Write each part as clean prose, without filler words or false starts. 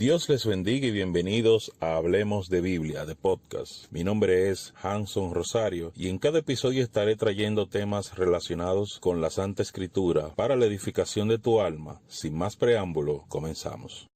Dios les bendiga y bienvenidos a Hablemos de Biblia, de podcast. Mi nombre es Hanson Rosario y en cada episodio estaré trayendo temas relacionados con la Santa Escritura para la edificación de tu alma. Sin más preámbulo, comenzamos.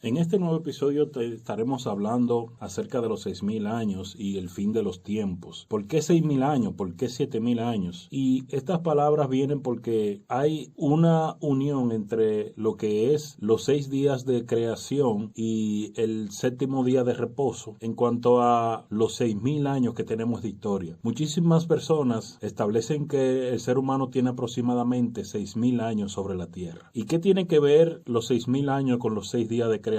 En este nuevo episodio estaremos hablando acerca de los 6,000 años y el fin de los tiempos. ¿Por qué 6,000 años? ¿Por qué 7,000 años? Y estas palabras vienen porque hay una unión entre lo que es los 6 días de creación y el 7º día de reposo en cuanto a los 6,000 años que tenemos de historia. Muchísimas personas establecen que el ser humano tiene aproximadamente 6,000 años sobre la tierra. ¿Y qué tiene que ver los 6,000 años con los 6 días de creación?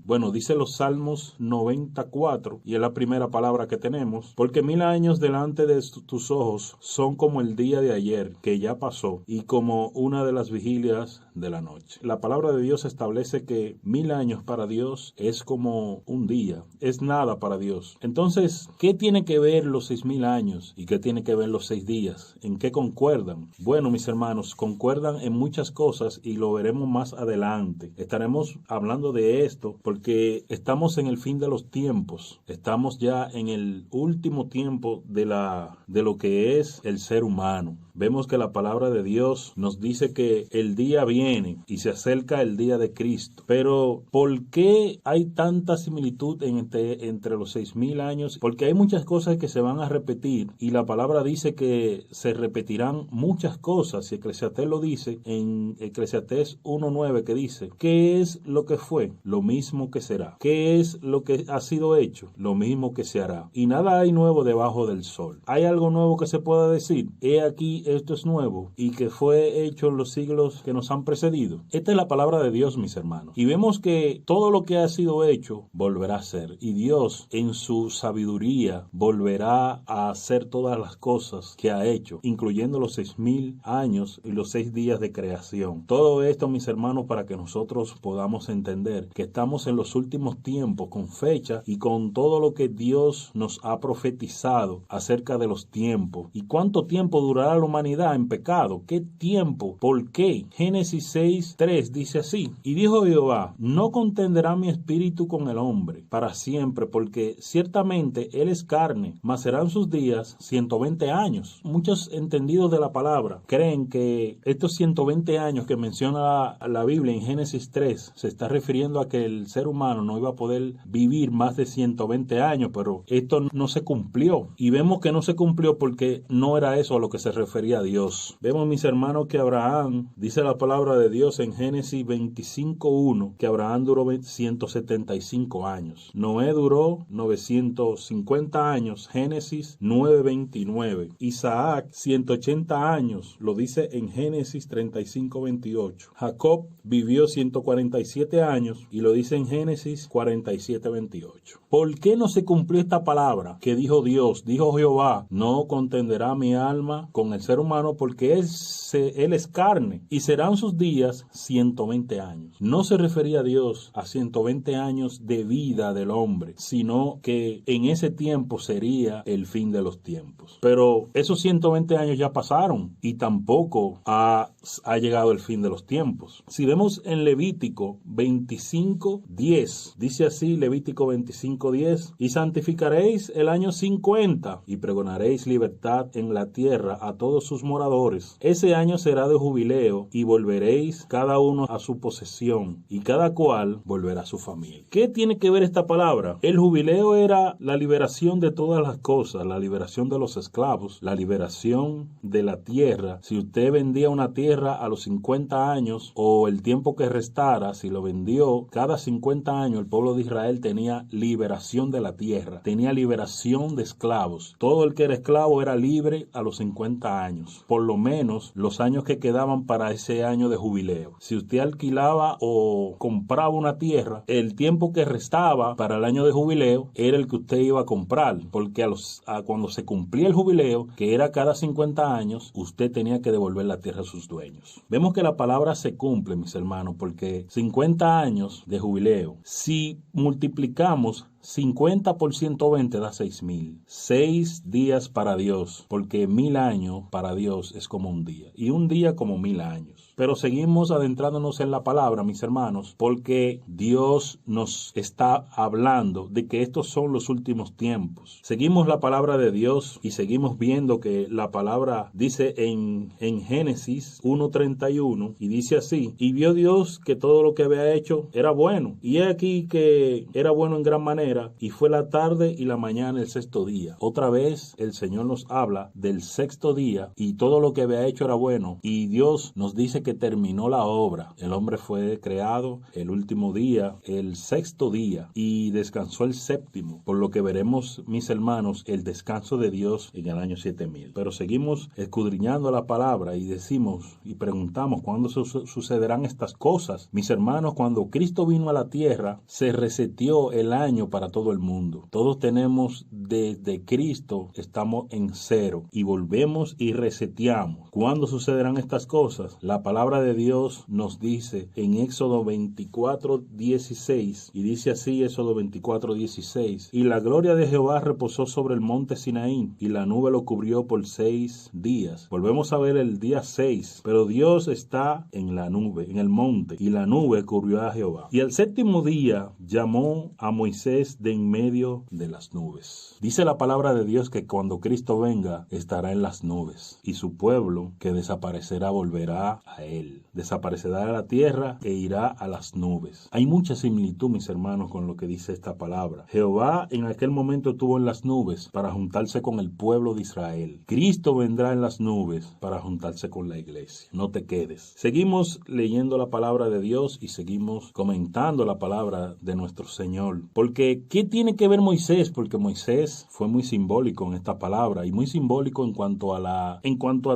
Bueno, dice los Salmos 94, y es la primera palabra que tenemos, porque 1,000 años delante de tus ojos son como el día de ayer, que ya pasó, y como una de las vigilias de la noche. La palabra de Dios establece que 1,000 años para Dios es como un día, es nada para Dios. Entonces, ¿qué tiene que ver los 6,000 años y qué tiene que ver los 6 días? ¿En qué concuerdan? Bueno, mis hermanos, concuerdan en muchas cosas y lo veremos más adelante. Estaremos hablando de esto porque estamos en el fin de los tiempos, estamos ya en el último tiempo de lo que es el ser humano. Vemos que la palabra de Dios nos dice que el día viene y se acerca el día de Cristo. Pero ¿por qué hay tanta similitud entre los 6,000 años? Porque hay muchas cosas que se van a repetir y la palabra dice que se repetirán muchas cosas. Y Eclesiastés lo dice en Eclesiastés 1:9, que dice: ¿qué es lo que fue? Lo mismo que será. ¿Qué es lo que ha sido hecho? Lo mismo que se hará. Y nada hay nuevo debajo del sol. ¿Hay algo nuevo que se pueda decir? He aquí, esto es nuevo y que fue hecho en los siglos que nos han precedido. Esta es la palabra de Dios, mis hermanos. Y vemos que todo lo que ha sido hecho volverá a ser. Y Dios, en su sabiduría, volverá a hacer todas las cosas que ha hecho, incluyendo los 6,000 años y los 6 días de creación. Todo esto, mis hermanos, para que nosotros podamos entender que estamos en los últimos tiempos, con fecha y con todo lo que Dios nos ha profetizado acerca de los tiempos. ¿Y cuánto tiempo durará la humanidad en pecado? ¿Qué tiempo? ¿Por qué? Génesis 6:3 dice así: y dijo Jehová: no contenderá mi espíritu con el hombre para siempre, porque ciertamente él es carne, mas serán sus días 120 años. Muchos entendidos de la palabra creen que estos 120 años que menciona la Biblia en Génesis 3 se está refiriendo a que el ser humano no iba a poder vivir más de 120 años, pero esto no se cumplió. Y vemos que no se cumplió porque no era eso a lo que se refería a Dios. Vemos, mis hermanos, que Abraham, dice la palabra de Dios en Génesis 25:1, que Abraham duró 175 años. Noé duró 950 años, Génesis 9:29. Isaac, 180 años, lo dice en Génesis 35:28. Jacob vivió 147 años y lo dice en Génesis 47:28. ¿Por qué no se cumplió esta palabra que dijo Dios? Dijo Jehová: no contenderá mi alma con el ser humano, porque él es carne y serán sus días 120 años. No se refería a Dios a 120 años de vida del hombre, sino que en ese tiempo sería el fin de los tiempos. Pero esos 120 años ya pasaron y tampoco ha llegado el fin de los tiempos. Si vemos en Levítico 25:10, dice así Levítico 25:10: y santificaréis el año 50 y pregonaréis libertad en la tierra a todos sus moradores. Ese año será de jubileo y volveréis cada uno a su posesión y cada cual volverá a su familia. ¿Qué tiene que ver esta palabra? El jubileo era la liberación de todas las cosas, la liberación de los esclavos, la liberación de la tierra. Si usted vendía una tierra a los 50 años o el tiempo que restara, si lo vendió cada 50 años, el pueblo de Israel tenía liberación de la tierra, tenía liberación de esclavos. Todo el que era esclavo era libre a los 50 años, por lo menos los años que quedaban para ese año de jubileo. Si usted alquilaba o compraba una tierra, el tiempo que restaba para el año de jubileo era el que usted iba a comprar, porque cuando se cumplía el jubileo, que era cada 50 años, usted tenía que devolver la tierra a sus dueños. Vemos que la palabra se cumple, mis hermanos, porque 50 años de jubileo, si multiplicamos 50 por 120 da 6,000. 6 días para Dios, porque 1,000 años para Dios es como un día, y un día como 1,000 años. Pero seguimos adentrándonos en la palabra, mis hermanos, porque Dios nos está hablando de que estos son los últimos tiempos. Seguimos la palabra de Dios y seguimos viendo que la palabra dice en Génesis 1:31 y dice así: y vio Dios que todo lo que había hecho era bueno, y he aquí que era bueno en gran manera, y fue la tarde y la mañana el sexto día. Otra vez el Señor nos habla del sexto día y todo lo que había hecho era bueno, y Dios nos dice que terminó la obra. El hombre fue creado el último día, el sexto día, y descansó el séptimo, por lo que veremos, mis hermanos, el descanso de Dios en el año 7000. Pero seguimos escudriñando la palabra y decimos y preguntamos cuándo sucederán estas cosas. Mis hermanos, cuando Cristo vino a la tierra, se reseteó el año para todo el mundo. Todos tenemos desde Cristo, estamos en cero y volvemos y reseteamos. ¿Cuándo sucederán estas cosas? La palabra de Dios nos dice en Éxodo 24:16, y dice así Éxodo 24:16: y la gloria de Jehová reposó sobre el monte Sinaí, y la nube lo cubrió por 6 días. Volvemos a ver el día 6, pero Dios está en la nube, en el monte, y la nube cubrió a Jehová. Y el séptimo día llamó a Moisés de en medio de las nubes. Dice la palabra de Dios que cuando Cristo venga, estará en las nubes, y su pueblo que desaparecerá volverá a él. Desaparecerá de la tierra e irá a las nubes. Hay mucha similitud, mis hermanos, con lo que dice esta palabra. Jehová en aquel momento estuvo en las nubes para juntarse con el pueblo de Israel. Cristo vendrá en las nubes para juntarse con la iglesia. No te quedes. Seguimos leyendo la palabra de Dios y seguimos comentando la palabra de nuestro Señor. Porque, ¿qué tiene que ver Moisés? Porque Moisés fue muy simbólico en esta palabra y muy simbólico en cuanto a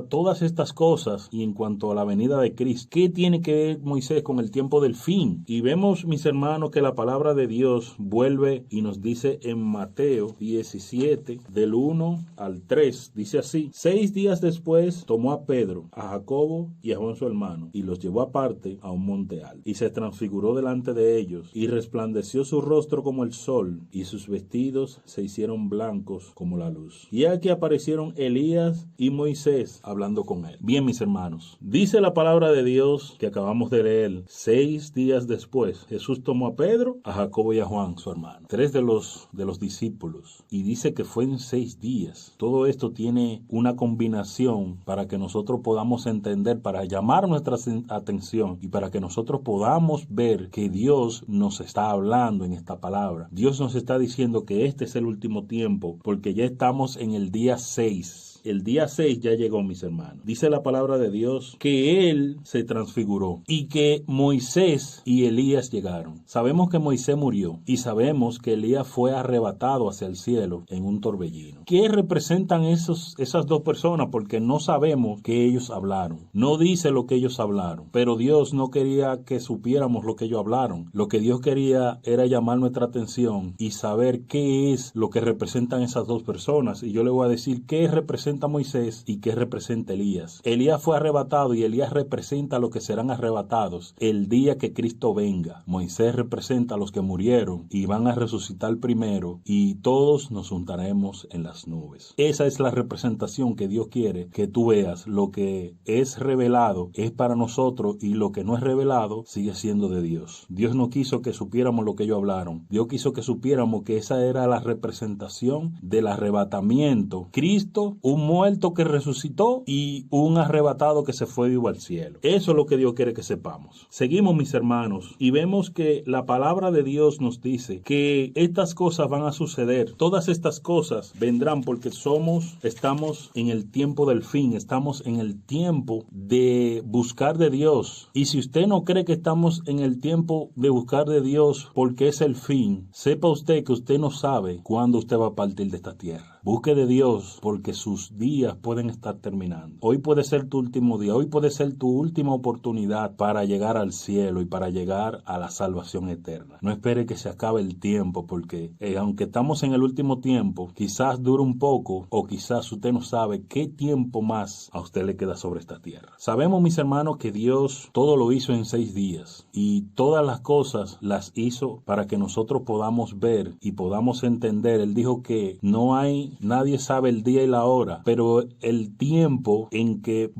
todas estas cosas y en cuanto a la venida de Cristo. ¿Qué tiene que ver Moisés con el tiempo del fin? Y vemos, mis hermanos, que la palabra de Dios vuelve y nos dice en Mateo 17, del 1 al 3, dice así: 6 días después tomó a Pedro, a Jacobo y a Juan su hermano, y los llevó aparte a un monte alto, y se transfiguró delante de ellos, y resplandeció su rostro como el sol, y sus vestidos se hicieron blancos como la luz. Y aquí aparecieron Elías y Moisés hablando con él. Bien, mis hermanos, dice la palabra de Dios que acabamos de leer: 6 días después Jesús tomó a Pedro, a Jacobo y a Juan su hermano, 3 de los discípulos, y dice que fue en 6 días. Todo esto tiene una combinación para que nosotros podamos entender, para llamar nuestra atención y para que nosotros podamos ver que Dios nos está hablando en esta palabra. Dios nos está diciendo que este es el último tiempo, porque ya estamos en el día 6. El día 6 ya llegó, mis hermanos. Dice la palabra de Dios que Él se transfiguró y que Moisés y Elías llegaron. Sabemos que Moisés murió y sabemos que Elías fue arrebatado hacia el cielo en un torbellino. ¿Qué representan esas dos personas? Porque no sabemos que ellos hablaron. No dice lo que ellos hablaron, pero Dios no quería que supiéramos lo que ellos hablaron. Lo que Dios quería era llamar nuestra atención y saber qué es lo que representan esas dos personas. Y yo le voy a decir qué representa Moisés y qué representa Elías. Elías fue arrebatado y Elías representa a los que serán arrebatados el día que Cristo venga. Moisés representa a los que murieron y van a resucitar primero, y todos nos juntaremos en las nubes. Esa es la representación que Dios quiere que tú veas. Lo que es revelado es para nosotros y lo que no es revelado sigue siendo de Dios. Dios no quiso que supiéramos lo que ellos hablaron. Dios quiso que supiéramos que esa era la representación del arrebatamiento. Cristo, un muerto que resucitó y un arrebatado que se fue vivo al cielo. Eso es lo que Dios quiere que sepamos. Seguimos, mis hermanos, y vemos que la palabra de Dios nos dice que estas cosas van a suceder. Todas estas cosas vendrán porque estamos en el tiempo del fin, estamos en el tiempo de buscar de Dios. Y si usted no cree que estamos en el tiempo de buscar de Dios porque es el fin, sepa usted que usted no sabe cuándo usted va a partir de esta tierra. Busque de Dios porque sus días pueden estar terminando. Hoy puede ser tu último día, hoy puede ser tu última oportunidad para llegar al cielo y para llegar a la salvación eterna. No espere que se acabe el tiempo porque aunque estamos en el último tiempo, quizás dure un poco o quizás usted no sabe qué tiempo más a usted le queda sobre esta tierra. Sabemos, mis hermanos, que Dios todo lo hizo en 6 días y todas las cosas las hizo para que nosotros podamos ver y podamos entender. Él dijo que nadie sabe el día y la hora, pero el tiempo en que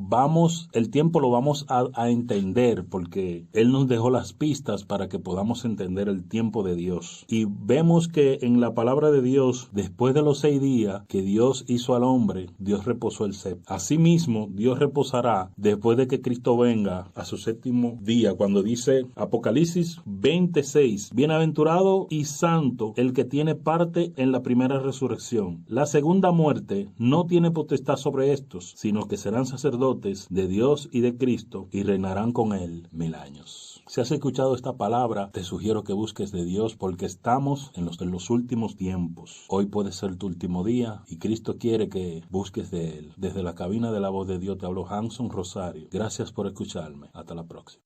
el tiempo lo vamos a entender porque Él nos dejó las pistas para que podamos entender el tiempo de Dios. Y vemos que en la palabra de Dios, después de los 6 días que Dios hizo al hombre, Dios reposó el séptimo. Asimismo, Dios reposará después de que Cristo venga a su séptimo día, cuando dice Apocalipsis 26, bienaventurado y santo el que tiene parte en la primera resurrección. La segunda muerte no tiene potestad sobre estos, sino que serán sacerdotes de Dios y de Cristo y reinarán con Él 1000 años. Si has escuchado esta palabra, te sugiero que busques de Dios porque estamos en los últimos tiempos. Hoy puede ser tu último día y Cristo quiere que busques de Él. Desde la cabina de la voz de Dios te habló Hanson Rosario. Gracias por escucharme. Hasta la próxima.